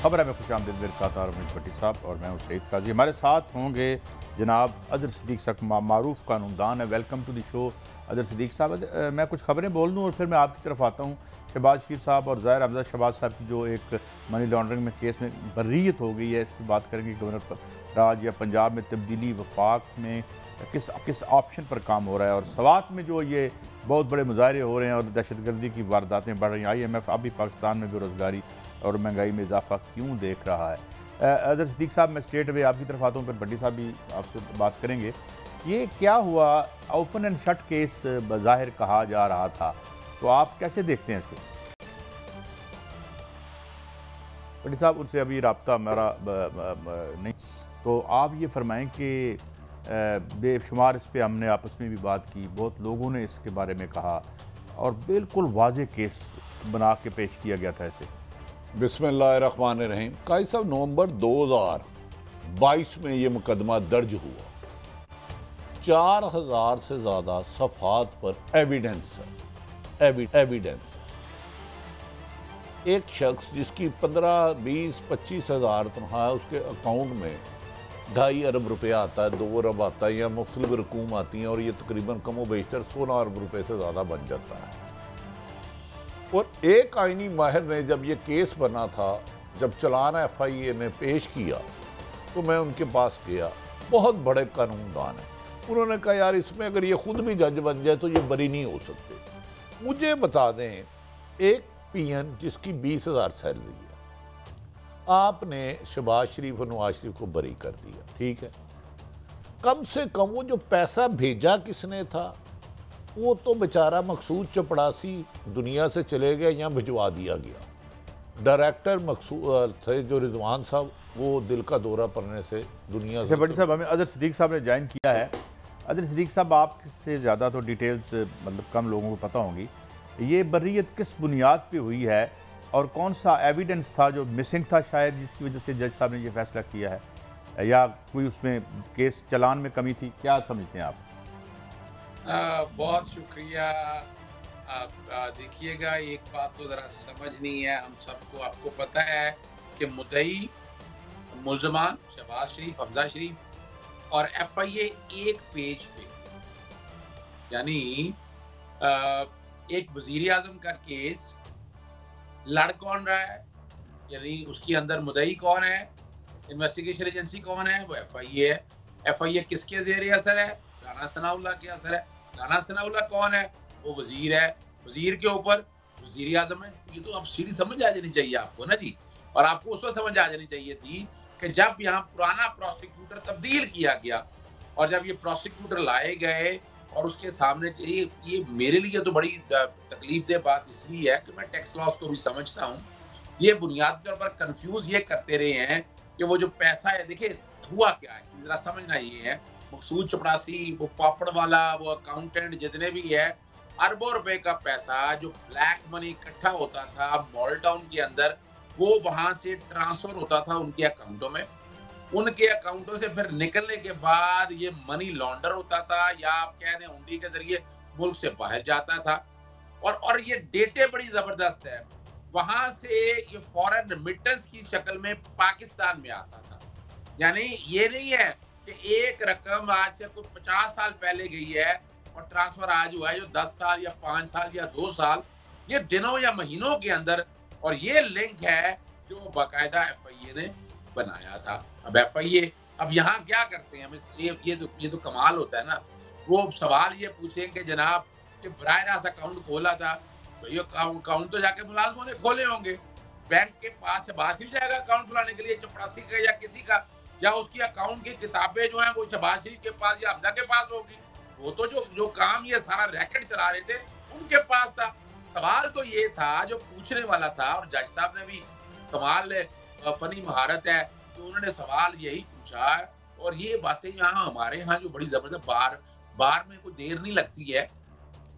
खबर है में खुश आमदीद। मेरे साथ आरमिन भट्टी साहब और मैं हूं सईद काजी। हमारे साथ होंगे जनाब अदर सिद्दीक साहब, मारूफ कानूनदान है। वेलकम टू द शो अदर सिद्दीक साहब। मैं कुछ खबरें बोल दूं और फिर मैं आपकी तरफ आता हूं। शहबाज शरीफ साहब और ज़ाहिर अफजल शहबाज साहब की जो एक मनी लॉन्ड्रिंग में केस में बर्रियत हो गई है, इस पर बात करेंगे। गवर्नर राज या पंजाब में तब्दीली, वफाक में किस ऑप्शन पर काम हो रहा है, और सवात में जो ये बहुत बड़े मुजाहरे हो रहे हैं और दहशतगर्दी की वारदातें बढ़ रही हैं। IMF अभी पाकिस्तान में बेरोज़गारी और महंगाई में इजाफा क्यों देख रहा है। अदर सिद्दीक साहब, मैं स्ट्रेट अवे आपकी तरफ आता हूँ, फिर भट्टी साहब भी आपसे बात करेंगे। ये क्या हुआ? ओपन एंड शट केस बज़ाहिर कहा जा रहा था, तो आप कैसे देखते हैं इसे? भट्टी साहब, उनसे अभी रब्ता हमारा नहीं, तो आप ये फरमाएं कि बेशुमार इस पर हमने आपस में भी बात की, बहुत लोगों ने इसके बारे में कहा और बिल्कुल वाज़ेह केस बना के पेश किया गया था इसे। बिस्मिल्लाहिर्रहमानिर्रहीम। काजी साहब, नवंबर 2022 में ये मुकदमा दर्ज हुआ। 4000 से ज़्यादा सफ़ात पर एविडेंस है, एविडेंस। एक शख्स जिसकी 15, 20, 25 हज़ार तनख्वाह है, उसके अकाउंट में 2.5 अरब रुपये आता है, 2 अरब आता है, या मुख्तलिफ रकूम आती हैं और ये तकरीबन कम व बेशतर 16 अरब रुपये से ज़्यादा बन जाता है। और एक आईनी माहिर ने जब ये केस बना था, जब चलान FIA ने पेश किया, तो मैं उनके पास गया। बहुत बड़े कानूनदान हैं। उन्होंने कहा, यार इसमें अगर ये खुद भी जज बन जाए तो ये बरी नहीं हो सकते। मुझे बता दें, एक PN जिसकी 20,000 सैलरी है, आपने शहबाज शरीफ और नवाज शरीफ को बरी कर दिया, ठीक है। कम से कम वो जो पैसा भेजा किसने था, वो तो बेचारा मकसूद चपड़ासी दुनिया से चले गए या भिजवा दिया गया। डायरेक्टर मकसूद थे जो रिजवान साहब, वो दिल का दौरा पड़ने से दुनिया से। भट्टी साहब, हमें अदर सिद्दीक साहब ने ज्वाइन किया है। अदर सिद्दीक साहब, आपसे ज़्यादा तो डिटेल्स मतलब कम लोगों को पता होंगी। ये बर्रियत किस बुनियाद पे हुई है और कौन सा एविडेंस था जो मिसिंग था शायद, जिसकी वजह से जज साहब ने ये फैसला किया है, या कोई उसमें केस चलान में कमी थी? क्या समझते हैं आप? बहुत शुक्रिया। आप देखिएगा, एक बात तो ज़रा समझनी है हम सबको। आपको पता है कि मुद्दई, मुल्ज़मान शहबाज शरीफ, हमजा शरीफ और FIA एक पेज पे, यानी एक वज़ीर आज़म का केस लड़ कौन रहा है, यानी उसके अंदर मुद्दई कौन है, इन्वेस्टिगेशन एजेंसी कौन है, वो FIA है। FIA किसके ज़ेर असर है? राना सनाउल्लाह के असर है। राना सनाउल्लाह कौन है? वो वजीर है। वजीर के ऊपर वजीर आजम है। ये तो अब सीधी समझ आ जानी चाहिए आपको ना जी। और आपको उस वक्त समझ आ जानी चाहिए थी कि जब यहाँ पुराना प्रोसिक्यूटर तब्दील किया गया और जब ये प्रोसिक्यूटर लाए गए और उसके सामने ये मेरे लिए तो बड़ी तकलीफ दह बात इसलिए है कि मैं टैक्स लॉस को भी समझता हूँ। ये बुनियादी तौर पर कंफ्यूज ये करते रहे हैं कि वो जो पैसा है, देखिए हुआ क्या है, जरा समझना ये है। मकसूद चपड़ासी, वो पापड़ वाला, वो अकाउंटेंट, जितने भी है, अरबों रुपए का पैसा जो ब्लैक मनी इकट्ठा होता था मॉडल टाउन के अंदर, वो वहां से ट्रांसफर होता था उनके अकाउंटों में। उनके अकाउंटों से फिर निकलने के बाद ये मनी लॉन्डर होता था, या आप कह दें हुंडी के जरिए मुल्क से बाहर जाता था। और ये डेटे बड़ी जबरदस्त है। वहां से ये फॉरेन रिमिटेंस की शक्ल में पाकिस्तान में आता था। यानी ये नहीं है कि एक रकम आज से कोई 50 साल पहले गई है और ट्रांसफर आज हुआ है जो 10 साल या 5 साल या 2 साल, ये दिनों या महीनों के अंदर। और ये लिंक है जो बाकायदा FIA ने बनाया था। अब FIA अब यहाँ क्या करते हैं, ये तो कमाल होता है ना। वो सवाल ये पूछें कि जनाब कि बराह रास्त अकाउंट खोला था, भैया अकाउंट तो जाके मुलाजमों ने खोले होंगे। बैंक के पास से बाहर से जाएगा अकाउंट खुलाने के लिए चपरासी का या किसी का, या उसकी अकाउंट की किताबें जो हैं वो शहबाज शरीफ के पास या हमजा के पास होगी। वो तो जो काम ये सारा रैकेट चला रहे थे उनके पास था। सवाल तो ये था जो पूछने वाला था, और जज साहब ने भी कमाल फनी महारत है तो उन्होंने सवाल यही पूछा। और ये बातें यहाँ हमारे यहाँ जो बड़ी जबरदस्त बार में कोई देर नहीं लगती है।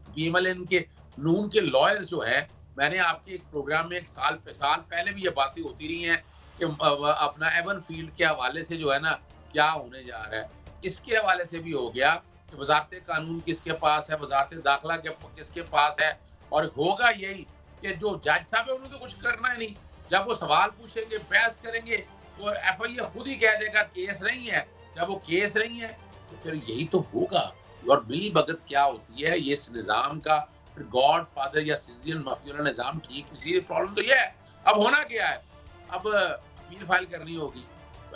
PMLN के नून के लॉयर्स जो है, मैंने आपके एक प्रोग्राम में एक साल पहले भी ये बातें होती रही हैं कि अपना एवन फील्ड के हवाले से जो है ना क्या होने जा रहा है, इसके हवाले से भी हो गया कि वजारत कानून किसके पास है, वजारत दाखिला के किसके पास है। और होगा यही कि जो जज साहब है उन्होंने तो कुछ करना ही नहीं, जब वो सवाल पूछेंगे, बहस करेंगे, तो एफआईए खुद ही कह देगा केस नहीं है। जब वो केस नहीं है तो फिर यही तो होगा। और मिली भगत क्या होती है, ये इस निज़ाम का फिर गॉड फादर या सिजिलियन माफिया निज़ाम ठीक, इसी प्रॉब्लम तो ये है। अब होना क्या है, अब अपील फाइल करनी होगी,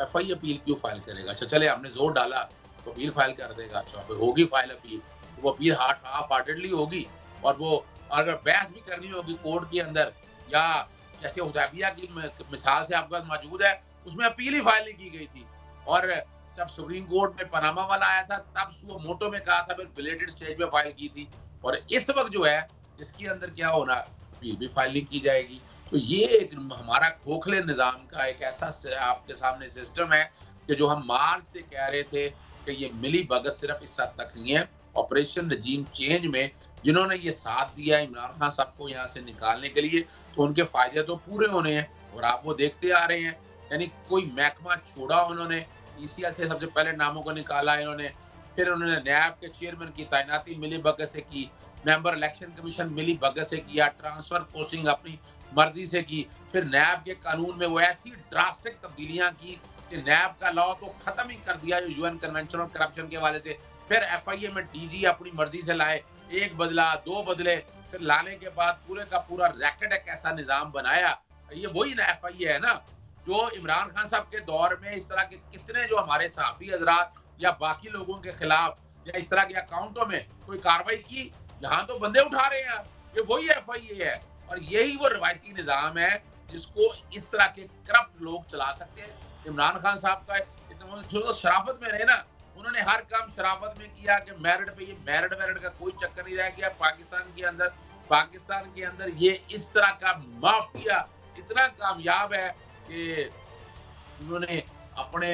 एफआईए अपील क्यों फाइल करेगा? अच्छा चले, हमने जोर डाला तो अपील फाइल कर देगा। अच्छा फिर होगी फाइल अपील, तो वो अपील हाफ हार्टेडली होगी। और वो अगर बहस भी करनी होगी कोर्ट के अंदर, या जैसे हुदैबिया की मिसाल से आपके पास मौजूद है, उसमें अपील ही फाइल नहीं की गई थी। और जब सुप्रीम कोर्ट में पनामा वाला आया था, तब वो मोटो में कहा था, फिर बिलेटेड स्टेज पे फाइल की थी। और इस वक्त जो है, इसके अंदर क्या होना, अपील भी फाइल नहीं की जाएगी। तो ये एक हमारा खोखले निज़ाम का एक ऐसा आपके सामने सिस्टम है कि जो हम मार्च से कह रहे थे कि ये मिली भगत सिर्फ इस हद तक नहीं है। ऑपरेशन रजीम चेंज में जिन्होंने ये साथ दिया इमरान खान साहब को यहाँ से निकालने के लिए, तो उनके फायदे तो पूरे होने हैं और आप वो देखते आ रहे हैं। यानी कोई महकमा छोड़ा उन्होंने, ईसीएल से सबसे पहले नामों को निकाला इन्होंने, फिर उन्होंने नैब के चेयरमैन की तैनाती मिली भगत से की, मेंबर इलेक्शन कमीशन मिली भगत से किया, ट्रांसफर पोस्टिंग अपनी मर्जी से की, फिर नैब के कानून में वो ऐसी ड्रास्टिक तब्दीलियां की कि नैब का लॉ तो खत्म ही कर दिया यूएन कन्वेंशन और करप्शन के हवाले से। फिर एफआईए में डीजी अपनी मर्जी से लाए, एक बदला, दो बदले, फिर लाने के बाद पूरे का पूरा रैकेट एक ऐसा निजाम बनाया। ये वही ना एफआईए है ना, जो इमरान खान साहब के दौर में इस तरह के कितने जो हमारे सहाफी हजरात या बाकी लोगों के खिलाफ या इस तरह के अकाउंटों में कोई कार्रवाई की, यहाँ तो बंदे उठा रहे हैं। ये वही एफआईए है और यही वो रवायती निजाम है जिसको इस तरह के करप्ट लोग चला सकते हैं। इमरान खान साहब का जो तो शराफत में रहे ना, उन्होंने हर काम शराफत में किया कि मेरिट पे, ये मेरिट का कोई चक्कर नहीं रह गया। पाकिस्तान के अंदर ये इस तरह का माफिया इतना कामयाब है कि उन्होंने अपने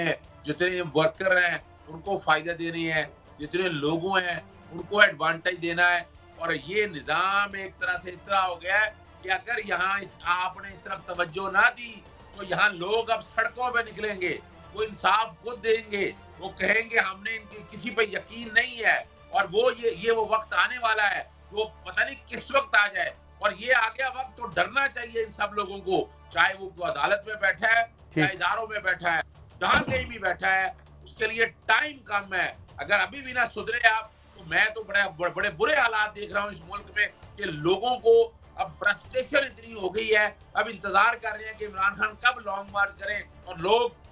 जितने वर्कर हैं उनको फायदा देने हैं, जितने लोगों हैं उनको एडवांटेज देना है। और ये निजाम एक तरह से इस तरह हो गया है कि अगर यहाँ आपने इस तरफ तवज्जो ना दी तो यहाँ लोग अब सड़कों पे निकलेंगे, वो इंसाफ खुद देंगे, वो कहेंगे हमने इनके किसी पे यकीन नहीं है। और वो ये वो वक्त आने वाला है जो पता नहीं किस वक्त आ जाए। और ये आ गया वक्त तो डरना चाहिए इन सब लोगों को, चाहे वो अदालत में बैठा है, चाहे इदारों में बैठा है, जहां कहीं भी बैठा है, उसके लिए टाइम कम है। अगर अभी भी ना सुधरे आप, तो मैं तो बड़े बुरे हालात देख रहा हूँ इस मुल्क में कि लोगों को अब फ्रस्ट्रेशन इतनी हो गई है, अब इंतजार कर रहे हैं कि इमरान खान कब लॉन्ग मार्च करें और लोग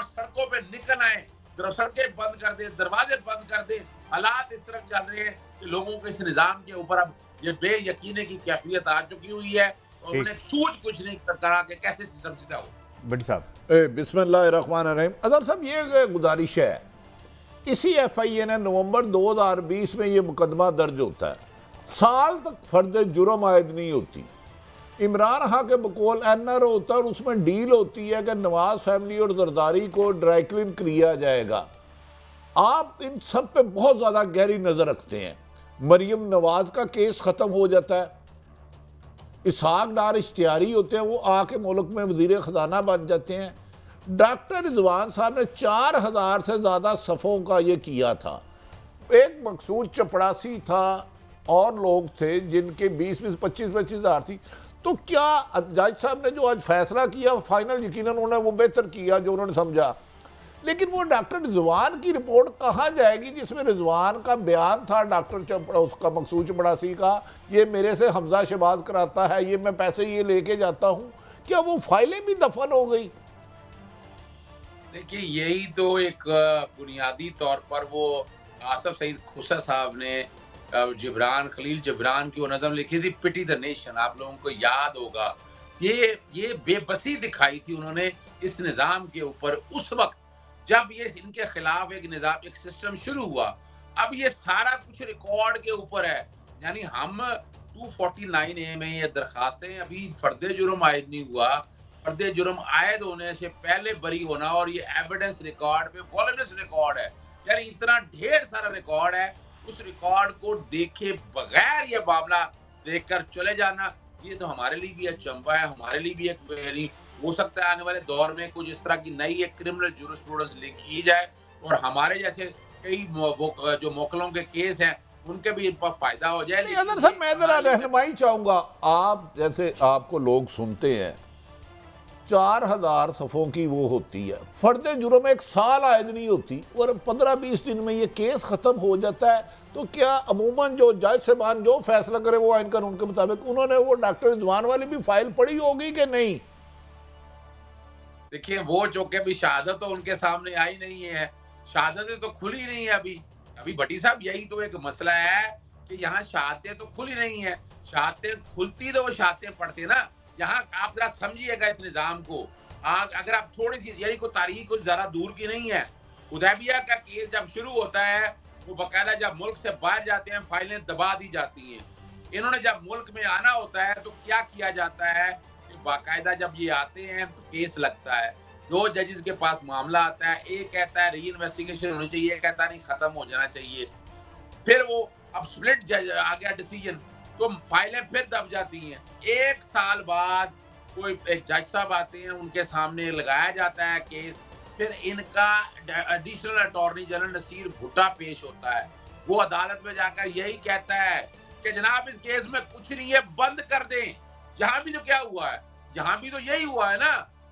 सड़कों पे निकल आए, सड़कें बंद कर दे, दरवाजे बंद कर दे। हालात इस तरफ चल रहे हैं कि लोगों के इस निजाम के ऊपर अब ये बेयकीनी की कैफियत आ चुकी हुई है और उन्हें सूझ कुछ नहीं करा कि कैसे सिस्टम सीधा हो। बड़ी साहब बिस्मिल्लाहिर्रहमानिर्रहीम। अदर साहब ये गुजारिश है, इसी एफआईए ने नवंबर 2020 में ये मुकदमा दर्ज होता है, साल तक फर्द जुर्म आयद नहीं होती। इमरान खान के बकौल एनआर होता है और उसमें डील होती है कि नवाज फैमिली और जरदारी को ड्राई क्लीन किया जाएगा। आप इन सब पे बहुत ज़्यादा गहरी नज़र रखते हैं। मरियम नवाज का केस ख़त्म हो जाता है, इसहाक डार इश्तियारी होते हैं, वो आके मुल्क में वज़ीर ख़जाना बन जाते हैं। डॉक्टर रिजवान साहब ने 4000 से ज़्यादा सफ़ों का ये किया था। एक मकसूद चपड़ासी था और लोग थे जिनके 20-25 हज़ार थी। तो क्या जज साहब ने जो आज फैसला किया फाइनल यकीनन उन्होंने वो बेहतर किया जो उन्होंने समझा, लेकिन वो डॉक्टर रिजवान की रिपोर्ट कहाँ जाएगी जिसमें रिजवान का बयान था, डॉक्टर उसका मकसूद चपड़ासी का, ये मेरे से हमजा शहबाज कराता है, ये मैं पैसे ये लेके जाता हूँ। क्या वो फाइलें भी दफन हो गई? देखिए यही तो एक बुनियादी तौर पर वो आसफ सईद खुसा साहब ने खलील जिब्रान की वो नज़म लिखी थी, पिटी द नेशन, आप लोगों को याद होगा। ये बेबसी दिखाई थी उन्होंने इस निज़ाम के ऊपर उस वक्त जब ये इनके खिलाफ एक सिस्टम शुरू हुआ। अब ये सारा कुछ रिकॉर्ड के ऊपर है, यानी हम 249A में ये दरखास्तें, अभी फर्द जुर्म आयद नहीं हुआ, फर्द जुर्म आयद होने से पहले बरी होना, और ये एविडेंस रिकॉर्ड पे वॉलनस रिकॉर्ड है, यानी इतना ढेर सारा रिकॉर्ड है। उस रिकॉर्ड को देखे बगैर ये मामला देखकर चले जाना, ये तो हमारे लिए भी अचंभा है, हमारे लिए भी एक हो सकता है आने वाले दौर में कुछ इस तरह की नई एक क्रिमिनल जूरिस्प्रूडेंस लिखी जाए और हमारे जैसे कई जो मोकलों के केस हैं उनके भी इन पर फायदा हो जाए। नहीं अदर साहब, मैं जरा रहनुमाई चाहूंगा। आप जैसे आपको लोग सुनते हैं 4000 सफ़ों की वो होती है, फर्द जुर्म एक साल आयद नहीं होती और 15-20 दिन में ये केस ख़त्म हो जाता है। तो क्या अमूमन जो जज साहबान जो फैसला करे वो आइन कानून के मुताबिक, उन्होंने वो डॉक्टर रिजवान वाली भी फाइल पढ़ी होगी कि नहीं? देखिए वो जो कि अभी शहादत तो उनके सामने आई नहीं है, शहादतें तो खुली नहीं है अभी भट्टी साहब, यही तो एक मसला है कि यहाँ शहादतें तो खुली नहीं है। शहादतें खुलती तो वो शहादतें पढ़ते ना। यहाँ आप जरा समझिएगा इस निजाम को, अगर आप थोड़ी सी यानी कोई तारीख कुछ ज्यादा दूर की नहीं है। हुदैबिया का केस जब शुरू होता है वो बकायदा जब मुल्क से बाहर जाते हैं फाइलें दबा दी जाती हैं। इन्होंने जब मुल्क में आना होता है तो क्या किया जाता है कि बाकायदा जब ये आते हैं तो केस लगता है, 2 जजेस के पास मामला आता है, एक कहता है री इन्वेस्टिगेशन होनी चाहिए, एक कहता नहीं खत्म हो जाना चाहिए। फिर वो अब स्प्लिट जज आ गया डिसीजन, तो फाइलें फिर दब जाती हैं। 1 साल बाद कोई एक जज साहब आते हैं, उनके सामने लगाया जाता है केस, फिर इनका एडिशनल अटॉर्नी जनरल नसीर भुट्टा पेश होता है। वो अदालत में जाकर यही कहता है कि जनाब इस केस में कुछ नहीं है, बंद कर दें। यहाँ भी तो क्या हुआ है, यहाँ भी तो यही हुआ है ना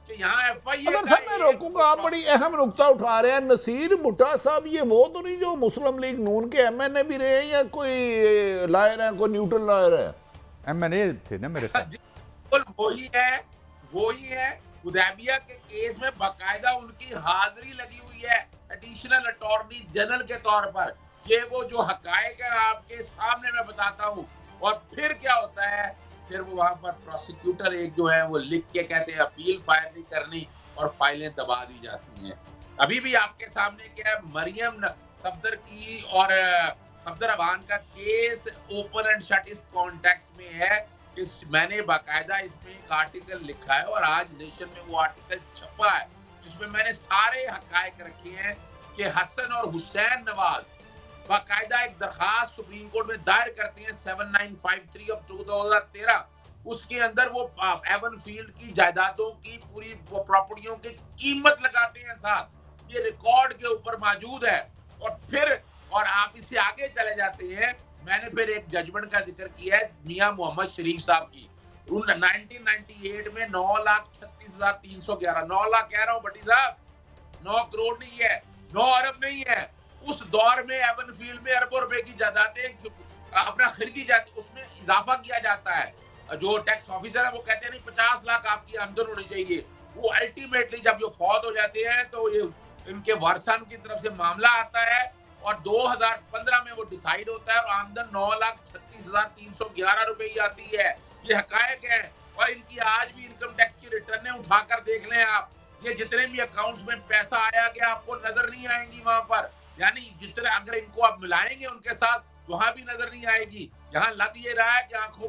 कि यहाँ FIA मैं रोकूंगा, आप बड़ी अहम नुकता उठा रहे हैं। नसीर भुट्टा साहब ये वो तो नहीं जो मुस्लिम लीग नून के MNA भी रहे हैं या कोई लायर है, कोई न्यूट्रल लायर है? MNA थे ना मेरे साथ। वही है। हुदैबिया के केस में बाकायदा उनकी हाजिरी लगी हुई है एडिशनल अटॉर्नी जनरल के तौर पर। ये वो जो हकायक है आपके सामने मैं बताता हूँ। और फिर क्या होता है, फिर वो वहां पर प्रोसिक्यूटर एक जो है वो लिख के कहते हैं अपील फायर नहीं करनी और फाइलें दबा दी जाती हैं। अभी भी आपके सामने क्या है, मरियम सफदर की और सफदर अवान का केस ओपन एंड शट इस कॉन्टेक्स्ट में है। मैंने बाकायदा इसमें एक आर्टिकल लिखा है और आज नेशन में वो आर्टिकल छपा है जिसमें मैंने सारे हकायक रखे हैं कि हसन और हुसैन नवाज बाकायदा एक दरखास्त सुप्रीम कोर्ट में दायर करते हैं 7953 ऑफ 2013। उसके अंदर वो एवन फील्ड की जायदादों की पूरी प्रॉपर्टियों की कीमत लगाते हैं साथ, ये रिकॉर्ड के ऊपर मौजूद है। और आप इससे आगे चले जाते हैं, मैंने फिर एक जजमेंट का जिक्र किया है मियां मोहम्मद शरीफ साहब की। 1998 में 9,36,311, 9 लाख कह रहा हूँ भट्टी साहब, 9 करोड़ नहीं है, 9 अरब नहीं है। उस दौर में एवन फील्ड में अरबों रुपए की जायदादें अपना खरीदी जाती, उसमें इजाफा किया जाता है। जो टैक्स ऑफिसर है वो कहते हैं नहीं 50 लाख आपकी आमदन होनी चाहिए। वो अल्टीमेटली जब जो फौत हो जाते हैं तो ये इनके वारसान की तरफ से मामला आता है और 2015 में वो डिसाइड होता है और आमदन 9,36,311 रुपए ही आती है। ये हकायक है। और इनकी आज भी इनकम टैक्स की रिटर्नें उठाकर देख लें आप, ये जितने भी अकाउंट्स में पैसा आया गया आपको नजर नहीं आएंगी वहां पर, यानी जितने अगर इनको आप मिलाएंगे उनके साथ वहां भी नजर नहीं आएगी। यहाँ लग ये रहा है कि आंखों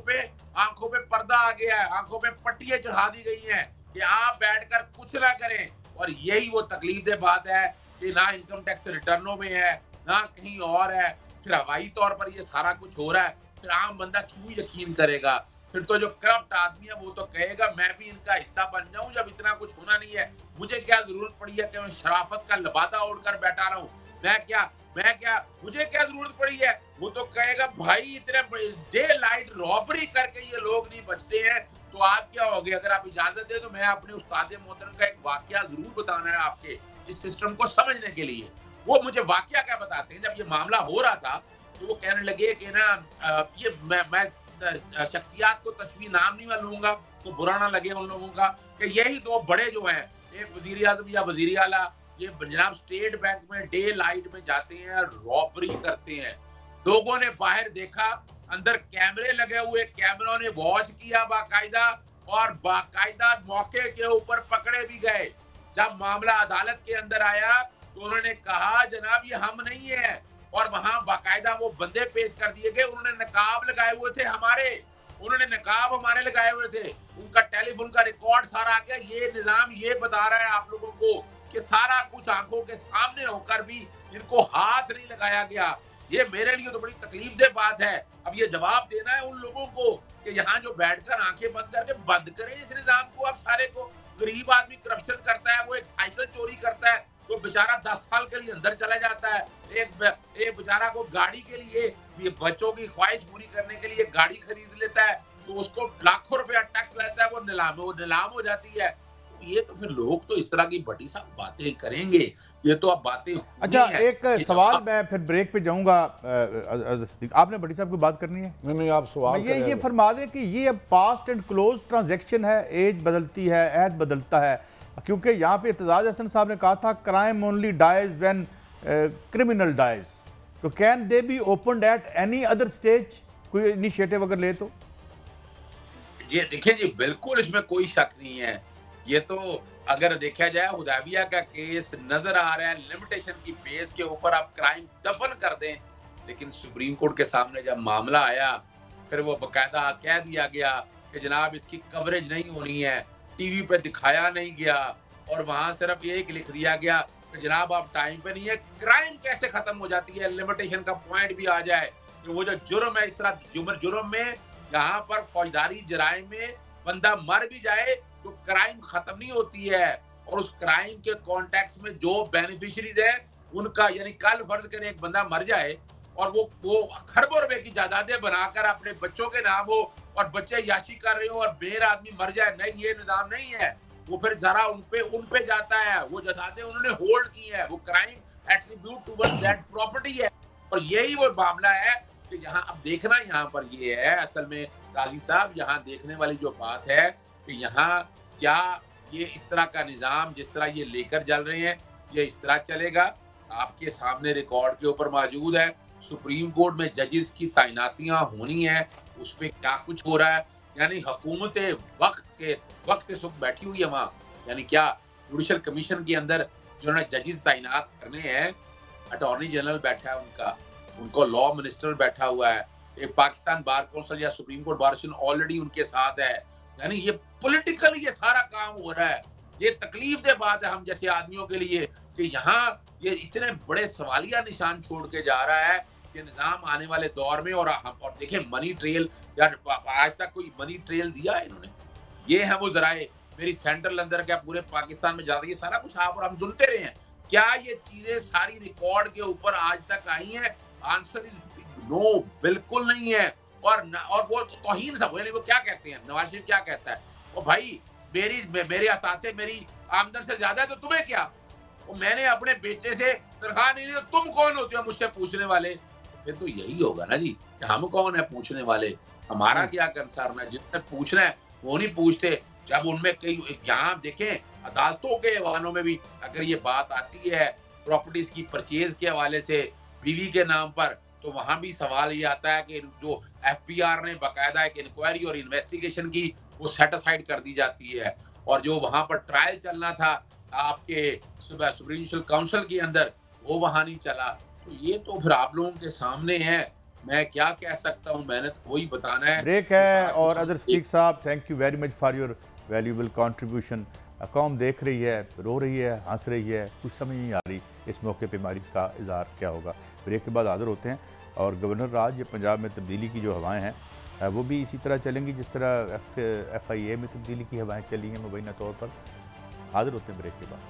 पे पर्दा आ गया है, आंखों पे पट्टियां चढ़ा दी गई हैं कि आप बैठकर कुछ ना करें। और यही वो तकलीफदेह बात है कि ना इनकम टैक्स रिटर्नों में है ना कहीं और है, फिर हवाई तौर पर ये सारा कुछ हो रहा है। फिर आम बंदा क्यों यकीन करेगा? फिर तो जो करप्ट आदमी है वो तो कहेगा मैं भी इनका हिस्सा बन जाऊं, जब इतना कुछ होना नहीं है मुझे क्या जरूरत पड़ी है कि मैं शराफत का लबादा ओढ़कर बैठा रहा हूं। मुझे क्या जरूरत पड़ी है? वो तो कहेगा भाई इतने डे लाइट रॉबरी करके ये लोग नहीं बचते हैं तो आप क्या होगे। अगर आप इजाजत दे तो मैं अपने उस्ताद मोहतरम का एक वाकया जरूर बताना है आपके इस सिस्टम को समझने के लिए। वो मुझे वाकया क्या बताते हैं, जब ये मामला हो रहा था तो वो कहने लगे कि ना ये मैं शख्सियात को तस्वीर नाम नहीं मैं लूंगा तो बुरा ना लगे उन लोगों का, कि यही 2 बड़े जो हैं, एक वजीर आजम या वजीर आला, ये जनाब स्टेट बैंक में डे लाइट में जाते हैं रॉबरी करते हैं। लोगों ने बाहर देखा, अंदर कैमरे लगे हुए, कैमरों ने वॉच किया बाकायदा और बाकायदा मौके के ऊपर पकड़े भी गए। जब मामला अदालत के अंदर आया तो उन्होंने कहा जनाब ये हम नहीं है, और वहां बाकायदा वो बंदे पेश कर दिए गए। उन्होंने नकाब लगाए हुए थे हमारे लगाए हुए थे, उनका टेलीफोन का रिकॉर्ड सारा आ गया। ये निजाम ये बता रहा है आप लोगों को कि सारा कुछ आंखों के सामने होकर भी इनको हाथ नहीं लगाया गया। ये मेरे लिए तो बड़ी तकलीफदेह बात है। अब ये जवाब देना है उन लोगों को कि यहाँ जो बैठकर आंखें बंद करके बंद करें इस निजाम को। अब सारे को गरीब आदमी करप्शन करता है, वो एक साइकिल चोरी करता है तो बेचारा 10 साल के लिए अंदर चला जाता है। एक बेचारा को गाड़ी के लिए ये बच्चों की ख्वाहिश पूरी करने के लिए गाड़ी खरीद लेता है, तो उसको लाखों रुपया टैक्स लगता है, वो नीलाम हो जाती है। ये तो फिर लोग तो इस तरह की बड़ी साहब बातें करेंगे, ये तो अब बातें अच्छा, एक सवाल मैं फिर ब्रेक पे जाऊंगा। आपने बड़ी साहब की बात करनी है? नहीं, आप सवाल ये फरमा दें कि ये अब पास्ट एंड क्लोज ट्रांजैक्शन है, एज बदलती है, अहद बदलता है, क्योंकि यहाँ पे इत्तेजाज हसन साहब ने कहा था crime only dies when criminal dies, तो can they be opened at any other stage? कोई इनिशिएटिव अगर ले तो जी देखिए जी, बिल्कुल इसमें कोई शक नहीं है। ये तो अगर देखा जाए हुदैबिया का केस नजर आ रहा है, लिमिटेशन की बेस के ऊपर आप क्राइम दफन कर दें, लेकिन सुप्रीम कोर्ट के सामने जब मामला आया फिर वो बकायदा कह दिया गया कि जनाब इसकी कवरेज नहीं होनी है, टीवी पे दिखाया नहीं गया, और वहां सिर्फ ये लिख दिया गया कि जनाब आप टाइम पे नहीं है। क्राइम कैसे खत्म हो जाती है? लिमिटेशन का पॉइंट भी आ जाए कि वो जो जुर्म है, इस तरह जुर्म में यहाँ पर फौजदारी जराइम में बंदा मर भी जाए तो क्राइम खत्म नहीं होती है, और उस क्राइम के कॉन्टेक्स्ट में जो बेनिफिशरीज है उनका, यानी कल फर्ज करें एक बंदा मर जाए और वो खरबों रुपए की जायदादें बनाकर अपने बच्चों के नाम हो और बच्चे याशी कर रहे हो और बेर आदमी मर जाए, नहीं, ये निजाम नहीं है। वो फिर जरा उन पे जाता है, वो जायदादें उन्होंने होल्ड की है, वो crime attribute towards that property है। और यही वो मामला है कि यहाँ अब देखना यहाँ पर ये है, असल में काजी साहब यहाँ देखने वाली जो बात है कि यहाँ क्या ये इस तरह का निजाम जिस तरह ये लेकर चल रहे हैं ये इस तरह चलेगा? आपके सामने रिकॉर्ड के ऊपर मौजूद है, सुप्रीम कोर्ट में जजेस की तैनातियां होनी है, उस पर क्या कुछ हो रहा है, यानी हुकूमत वक्त इस वक्त बैठी हुई है वहाँ, यानी क्या जुडिशल कमीशन के अंदर जो जजेस तैनात करने हैं, अटॉर्नी जनरल बैठा है उनको लॉ मिनिस्टर बैठा हुआ है, एक पाकिस्तान बार काउंसिल या supreme court bar council already उनके साथ है, यानी ये पॉलिटिकल ये सारा काम हो रहा है। ये तकलीफ दे बात है हम जैसे आदमियों के लिए कि यहाँ ये इतने बड़े सवालिया निशान छोड़ के जा रहा है कि निजाम आने वाले दौर में, और देखें मनी ट्रेल, यार आज तक कोई मनी ट्रेल दिया है इन्होंने? ये है वो जराए, मेरी सेंट्रल अंदर क्या पूरे पाकिस्तान में जा रही है, सारा कुछ आप और हम सुनते रहे हैं, क्या ये चीजें सारी रिकॉर्ड के ऊपर आज तक आई हैं? आंसर इज नो, बिल्कुल नहीं है। और वो तौहीन सब, यानी वो क्या कहते हैं, नवाज शरीफ क्या कहता है, ओ भाई मेरे असासे मेरी आमदन से ज्यादा है तो तुम्हें क्या, वो मैंने अपने बेटे से तनख्वाह नहीं ली तो तुम कौन होते हो मुझसे पूछने वाले? फिर तो यही होगा ना जी, हम कौन है पूछने वाले, हमारा क्या कंसर्न है? जितने पूछना है वो नहीं पूछते। जब उनमें कई, यहाँ देखें अदालतों के हवालों में भी अगर ये बात आती है प्रॉपर्टीज की परचेज के हवाले से बीवी के नाम पर, तो वहां भी सवाल ये आता है कि जो एफबीआर ने बाकायदा एक इंक्वायरी और इन्वेस्टिगेशन की, वो सेट असाइड कर दी जाती है, और जो वहां पर ट्रायल चलना था आपके सुप्रीम जुडिशल काउंसिल के अंदर, वो वहां नहीं चला। तो ये तो फिर आप लोगों के सामने है, मैं क्या कह सकता हूँ, मैंने तो वही बताना है। ब्रेक है। और अदर सिद्दीक साहब, thank you very much for your valuable contribution. कौम देख रही है, रो रही है, हंस रही है, कुछ समझ नहीं आ रही इस मौके पे हमारी इसका इजहार क्या होगा। ब्रेक के बाद हाजिर होते हैं। और गवर्नर राज, ये पंजाब में तब्दीली की जो हवाएं हैं वो भी इसी तरह चलेंगी जिस तरह FIA में तब्दीली की हवाएं चली हैं मुबैना तौर पर। हाजिर होते हैं ब्रेक के बाद।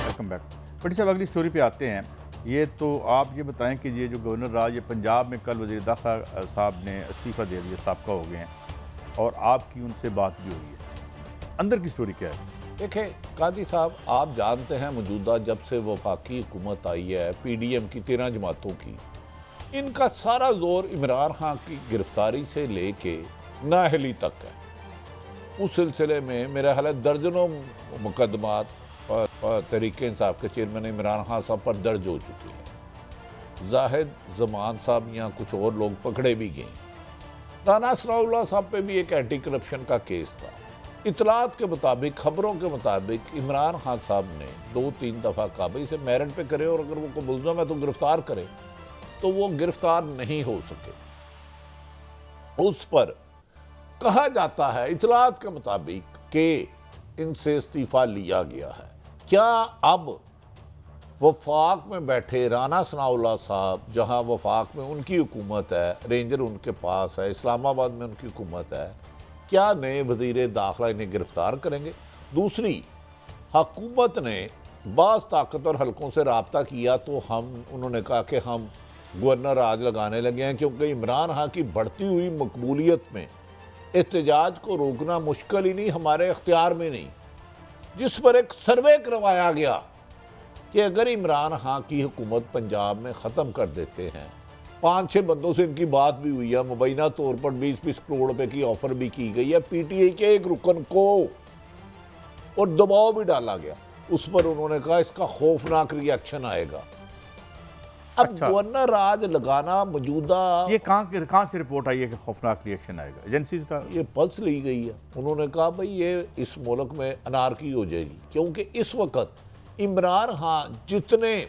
Welcome back. बड़ी साहब, अगली स्टोरी पे आते हैं। ये तो आप ये बताएं कि ये जो गवर्नर राज, ये पंजाब में कल वज़ीर दाखिला साहब ने इस्तीफ़ा दे दिया, साबका हो गए हैं, और आपकी उनसे बात भी हुई है, अंदर की स्टोरी क्या है? देखें कादी साहब, आप जानते हैं मौजूदा जब से वफाकी हुकूमत आई है PDM की 13 जमातों की, इनका सारा जोर इमरान खान की गिरफ्तारी से लेके नाअहली तक है। उस सिलसिले में मेरा ख्याल है दर्जनों मुकदमात तहरीक इंसाफ के चेयरमैन इमरान खान साहब पर दर्ज हो चुके हैं। जाहिद जमान साहब या कुछ और लोग पकड़े भी गए। राना सनाउल्लाह साहब पे भी एक एंटी करप्शन का केस था। इतलात के मुताबिक, खबरों के मुताबिक इमरान खान साहब ने 2-3 दफ़ा कहा भाई इसे मेरिट पे करे और अगर वो मुलज़म है तो गिरफ्तार करे, तो वो गिरफ्तार नहीं हो सके। उस पर कहा जाता है इतलात के मुताबिक कि इनसे इस्तीफ़ा लिया गया है। क्या अब वफाक में बैठे राना सनाउल्लाह साहब, जहां वफाक में उनकी हुकूमत है, रेंजर उनके पास है, इस्लामाबाद में उनकी हुकूमत है, क्या नए वज़ीर दाखिला इन्हें गिरफ्तार करेंगे? दूसरी, हुकूमत ने बाज़ ताकतवर हलकों से रब्ता किया तो उन्होंने कहा कि हम गवर्नर राज लगाने लगे हैं, क्योंकि इमरान खान की बढ़ती हुई मकबूलियत में एहतजाज को रोकना मुश्किल ही नहीं, हमारे अख्तियार में नहीं। जिस पर एक सर्वे करवाया गया कि अगर इमरान खान की हुकूमत पंजाब में ख़त्म कर देते हैं, 5-6 बंदों से इनकी बात भी हुई है, मुबैना तौर पर 20-20 करोड़ रुपए की ऑफर भी की गई है पीटीआई के एक रुकन को, और दबाव भी डाला गया। उस पर उन्होंने कहा इसका खौफनाक रिएक्शन आएगा। अब अच्छा। गवर्नर राज लगाना मौजूदा, ये कहाँ से रिपोर्ट आई है कि खौफनाक रिएक्शन आएगा? एजेंसीज का ये पल्स ली गई है। उन्होंने कहा भाई ये इस मुल्क में अनारकी हो जाएगी, क्योंकि इस वक्त इमरान खान जितने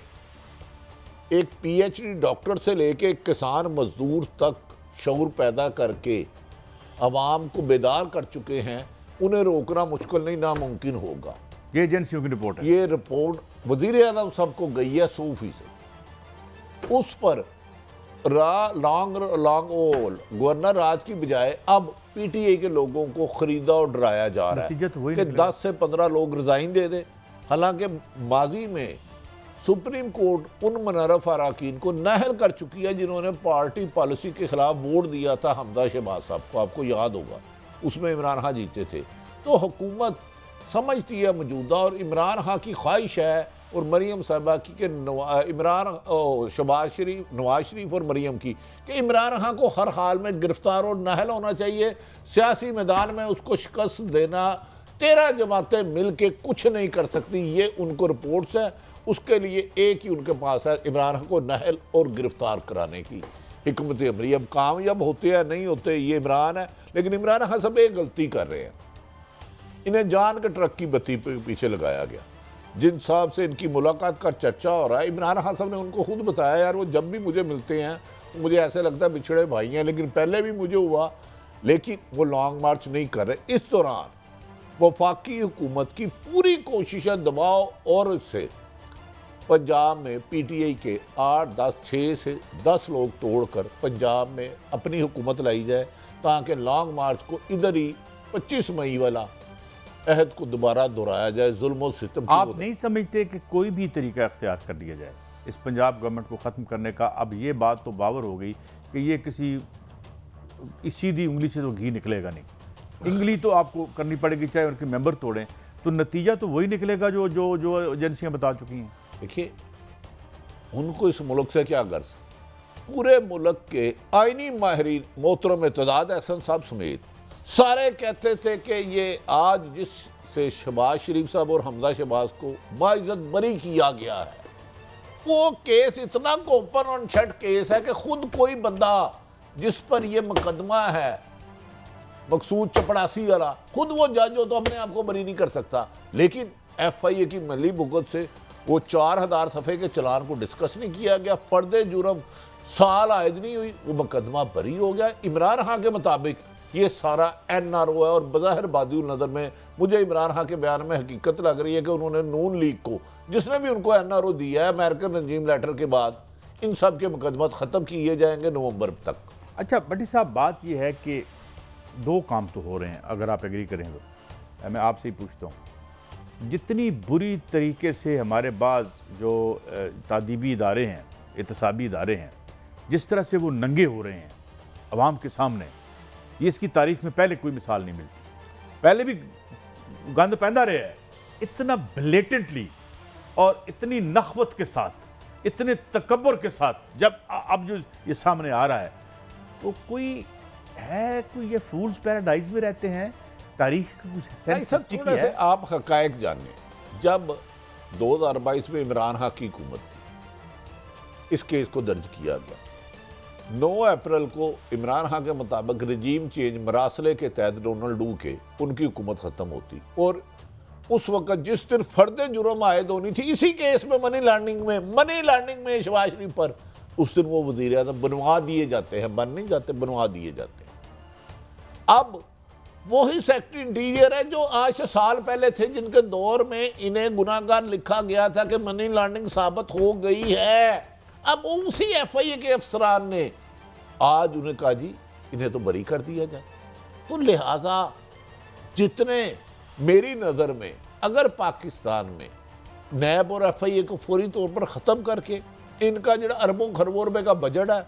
एक पीएचडी डॉक्टर से लेके किसान मजदूर तक शऊर पैदा करके अवाम को बेदार कर चुके हैं, उन्हें रोकना मुश्किल नहीं, नामुमकिन होगा। ये एजेंसियों की रिपोर्ट है। ये रिपोर्ट वज़ीर आज़म साहब को गई है 100%। उस पर गवर्नर राज की बजाय अब पीटीआई के लोगों को खरीदा और डराया जा रहा है कि 10 से 15 लोग रिजाइन दे दे। हालांकि माजी में सुप्रीम कोर्ट उन मुनर्रफ अरकान को नाअहल कर चुकी है जिन्होंने पार्टी पॉलिसी के खिलाफ वोट दिया था हमजा शहबाज साहब को, आपको याद होगा, उसमें इमरान खान जीते थे। तो हुकूमत समझती है मौजूदा, और इमरान खान की ख्वाहिश है और मरीम साहबा की कि नवाज शरीफ और मरीम की कि इमरान खान को हर हाल में गिरफ्तार और नाअहल होना चाहिए। सियासी मैदान में उसको शिकस्त देना 13 जमातें मिल के कुछ नहीं कर सकती, ये उनको रिपोर्ट्स है। उसके लिए एक ही उनके पास है, इमरान खान को नाअहल और गिरफ्तार कराने की हिकमत अमली। अब कामयाब होते हैं नहीं होते ये इमरान है, लेकिन इमरान खान सब एक गलती कर रहे हैं, इन्हें जान के ट्रक की बत्ती पीछे लगाया गया। जिन साहब से इनकी मुलाकात का चर्चा हो रहा है, इमरान खान साहब ने उनको खुद बताया यार वो जब भी मुझे मिलते हैं मुझे ऐसे लगता है बिछड़े भाई हैं, लेकिन पहले भी मुझे हुआ, लेकिन वो लॉन्ग मार्च नहीं कर रहे। इस दौरान वफाकी हुकूमत की पूरी कोशिश है दबाव और इससे पंजाब में पीटीआई के 6 से 10 लोग तोड़कर पंजाब में अपनी हुकूमत लाई जाए, ताकि लॉन्ग मार्च को इधर ही 25 मई वाला अहद को दोबारा दोहराया जाए। जुल्म और सितम आप नहीं समझते कि कोई भी तरीका इख्तियार कर लिया जाए इस पंजाब गवर्नमेंट को ख़त्म करने का? अब ये बात तो बावर हो गई कि ये किसी सीधी उंगली से तो घी निकलेगा नहीं, उंगली तो आपको करनी पड़ेगी, चाहे उनके मेंबर तोड़ें, तो नतीजा तो वही निकलेगा जो जो जो एजेंसियाँ बता चुकी हैं। देखिए उनको इस मुल्क से क्या गर्ज, पूरे मुल्क के आईनी माहिरीन मोहतरम इत्तेदाद एहसन साहब समेत सारे कहते थे कि ये आज जिससे शहबाज शरीफ साहब और हमजा शहबाज को बाइज्जत बरी किया गया है, वो केस इतना ओपन ऑन शट केस है कि खुद कोई बंदा जिस पर ये मुकदमा है मकसूद चपड़ासी वाला, खुद वो जज हो तो अपने आप को बरी नहीं कर सकता। लेकिन FIA की मली भुगत से वो 4000 सफ़े के चलान को डिस्कस नहीं किया गया, फर्द जुर्म साल आयद नहीं हुई, वो मुकदमा बरी हो गया। इमरान खान के मुताबिक ये सारा NRO है, और बज़ाहिर बादिउल नज़र में मुझे इमरान खान के बयान में हकीकत लग रही है कि उन्होंने नून लीग को, जिसने भी उनको NRO दिया है अमेरिकन रजीम लेटर के बाद, इन सब के मुकदमा ख़त्म किए जाएंगे नवंबर तक। अच्छा भट्टी साहब, बात यह है कि 2 काम तो हो रहे हैं, अगर आप एग्री करें तो मैं आपसे ही पूछता हूँ, जितनी बुरी तरीके से हमारे बाज़ जो तादीबी इदारे हैं, एहतसाबी इदारे हैं, जिस तरह से वो नंगे हो रहे हैं अवाम के सामने, ये इसकी तारीख में पहले कोई मिसाल नहीं मिलती। पहले भी गंद पैदा रहा है, इतना ब्लेटेंटली और इतनी नखवत के साथ, इतने तकब्बुर के साथ, जब अब जो ये सामने आ रहा है, तो कोई ये फूल्स पैराडाइज में रहते हैं, तारीख की कुछ सेंसिटिविटी है। आप हकायक जानिए, जब 2022 में इमरान खान की हुकूमत थी, इस केस को दर्ज किया गया। 9 अप्रैल को इमरान खान के मुताबिक रजीम चेंज मरासले के तहत डोनाल्ड के उनकी हुकूमत ख़त्म होती, और उस वक्त जिस दिन फर्द जुर्म आयद होनी थी इसी केस में मनी लैंडिंग में शहबाज शरीफ पर, उस दिन वो वज़ीर आज़म बनवा दिए जाते हैं, बन नहीं जाते, बनवा दिए जाते हैं। अब वही सेक्रेटरी इंटीरियर है जो आज से साल पहले थे, जिनके दौर में इन्हें गुनाहगार लिखा गया था कि मनी लॉन्ड्रिंग साबित हो गई है। अब उसी FIA के अफसरान ने आज उन्हें कहा जी इन्हें तो बरी कर दिया जाए। तो लिहाजा जितने मेरी नज़र में, अगर पाकिस्तान में नैब और FIA को फौरी तौर पर ख़त्म करके इनका जो अरबों खरबों रुपए का बजट है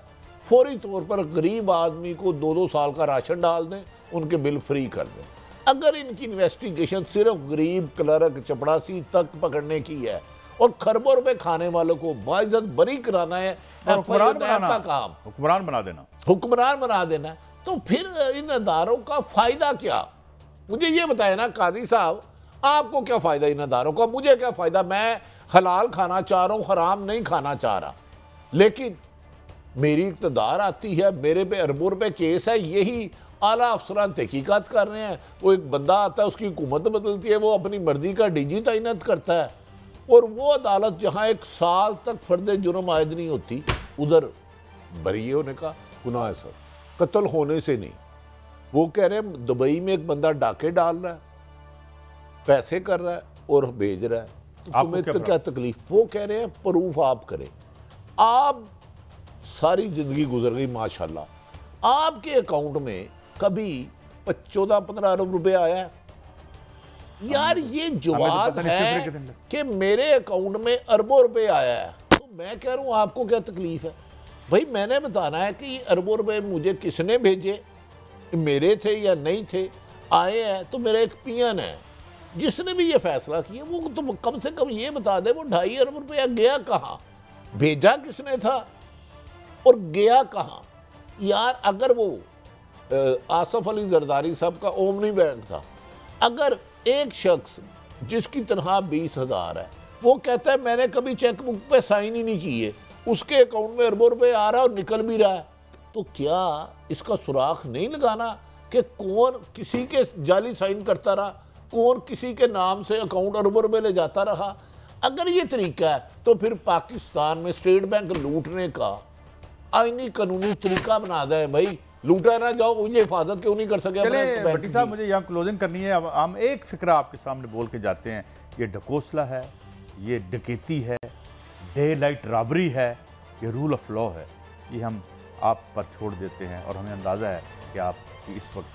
फौरी तौर पर गरीब आदमी को 2-2 साल का राशन डाल दें, उनके बिल फ्री कर दें। अगर इनकी इन्वेस्टिगेशन सिर्फ गरीब क्लर्क चपड़ासी तक पकड़ने की है और खरबों रुपए खाने वालों को बाइज्जत बरी कराना है, हुक्मरान का काम हुक्मरान बना देना है, तो फिर इन अदारों का फायदा क्या? मुझे ये बताया ना कादी साहब, आपको क्या फायदा इन अदारों का, मुझे क्या फायदा? मैं हलाल खाना चाह रहा हूँ, हराम नहीं खाना चाह रहा, लेकिन मेरी इक़्तिदार आती है, मेरे पे अरबों रुपए केस है, यही आला अफसरान तहकीकात कर रहे हैं। वो एक बंदा आता है, उसकी हुकूमत बदलती है, वो अपनी मर्जी का DG तैनात करता है, और वो अदालत जहाँ 1 साल तक फर्द जुर्म आयद नहीं होती, उधर बरी होने का गुनाह है सर, कत्ल होने से नहीं। वो कह रहे हैं दुबई में एक बंदा डाके डाल रहा है, पैसे कर रहा है और भेज रहा है, तो तुम्हें तो क्या तकलीफ? वो कह रहे हैं प्रूफ आप करें। आप सारी जिंदगी गुजर गई माशाल्लाह, आपके अकाउंट में कभी 14-15 अरब रुपए आया है? यार ये जवाब है कि मेरे अकाउंट में अरबों रुपए आया है, तो मैं कह रहा हूं आपको क्या तकलीफ है? भाई मैंने बताना है कि ये अरबों रुपए मुझे किसने भेजे, मेरे थे या नहीं थे, आए हैं तो मेरा एक पियन है जिसने भी ये फैसला किया, वो तो कम से कम ये बता दे वो 2.5 अरब रुपया गया कहाँ, भेजा किसने था और गया कहाँ? यार अगर वो आसफ अली जरदारी साहब का ओमनी बैंक था, अगर एक शख्स जिसकी तनख्वाह 20,000 है वो कहता है मैंने कभी चेकबुक पे साइन ही नहीं किए, उसके अकाउंट में अरबों रुपए आ रहा है और निकल भी रहा है, तो क्या इसका सुराख नहीं लगाना कि कौन किसी के जाली साइन करता रहा, कौन किसी के नाम से अकाउंट अरबों रुपए ले जाता रहा? अगर ये तरीका है तो फिर पाकिस्तान में स्टेट बैंक लूटने का आईनी कानूनी तरीका बना दे भाई, लूटा ना जाओ, मुझे हिफाजत क्यों नहीं कर सके? भट्टी साहब मुझे यहाँ क्लोजिंग करनी है, अब हम एक फिक्रा आपके सामने बोल के जाते हैं। ये ढकोसला है, ये डकैती है, डे लाइट रॉबरी है, ये रूल ऑफ लॉ है, ये हम आप पर छोड़ देते हैं और हमें अंदाज़ा है कि आप इस वक्त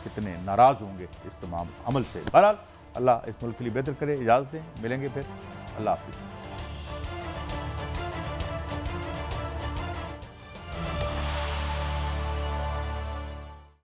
कितने नाराज़ होंगे इस तमाम अमल से। बहरहाल अल्लाह इस मुल्क के लिए बेहतर करे। इजाज़त दें, मिलेंगे फिर, अल्लाह हाफ़िज़।